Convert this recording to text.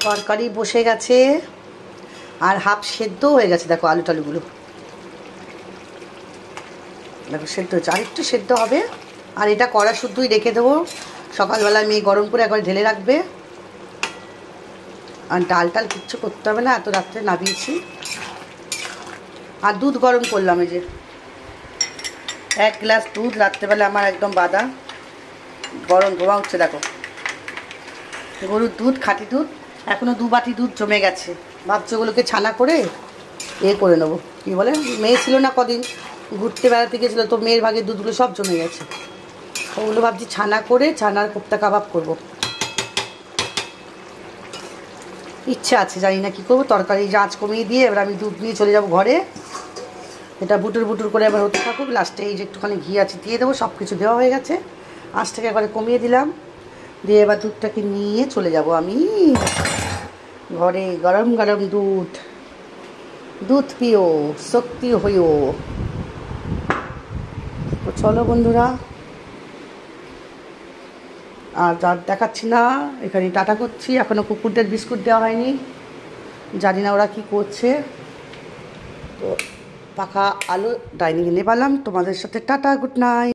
তরকারি বসে গেছে আর হাফ সেদ্ধ হয়ে গেছে। দেখো আলু টালুগুলো দেখো সেদ্ধ হচ্ছে, আর একটু সেদ্ধ হবে। আর এটা কড়া শুদ্ধই রেখে দেবো, সকালবেলায় মেয়ে গরম করে একবার ঢেলে রাখবে। আর ডাল টাল কিচ্ছু করতে হবে না, এত রাত্রে নামিয়েছি। আর দুধ গরম করলাম, এই যে 1 গ্লাস দুধ রাত্রেবেলা আমার একদম বাদা গরম ধোয়া উঠছে। দেখো গরুর দুধ, খাঁটি দুধ, এখনও 2 বাটি দুধ জমে গেছে। ভাবছি ওগুলোকে ছানা করে করে নেবো। কী বলে, মেয়ে ছিল না কদিন, ঘুরতে বেড়াতে গেছিলো, তো মেয়ের ভাগের দুধগুলো সব জমে গেছে। ওগুলো ভাবছি ছানা করে ছানার কোপ্তা কাবাব করব। ইচ্ছা আছে, জানি না কী করবো। তরকারি আঁচ কমিয়ে দিয়ে এবার আমি দুধ নিয়ে চলে যাব ঘরে। এটা বুটুর বুটুর করে এবার হতে থাকুক। লাস্টে এই যে একটুখানি ঘি আছে দিয়ে দেবো, সব কিছু দেওয়া হয়ে গেছে। আঁচটাকে একবারে কমিয়ে দিলাম, দিয়ে এবার দুধটাকে নিয়ে চলে যাব আমি ঘরে। গরম গরম দুধ, দুধ পিও, শক্তি হইও। তো চলো বন্ধুরা, আর রাত দেখাচ্ছি না, এখানে টাটা করছি। এখনও কুকুরদের বিস্কুট দেওয়া হয়নি, জানি না ওরা কী করছে। তো পাখা আলো ডাইনিংয়ে নেবালাম। তোমাদের সাথে টাটা, গুড নাইট।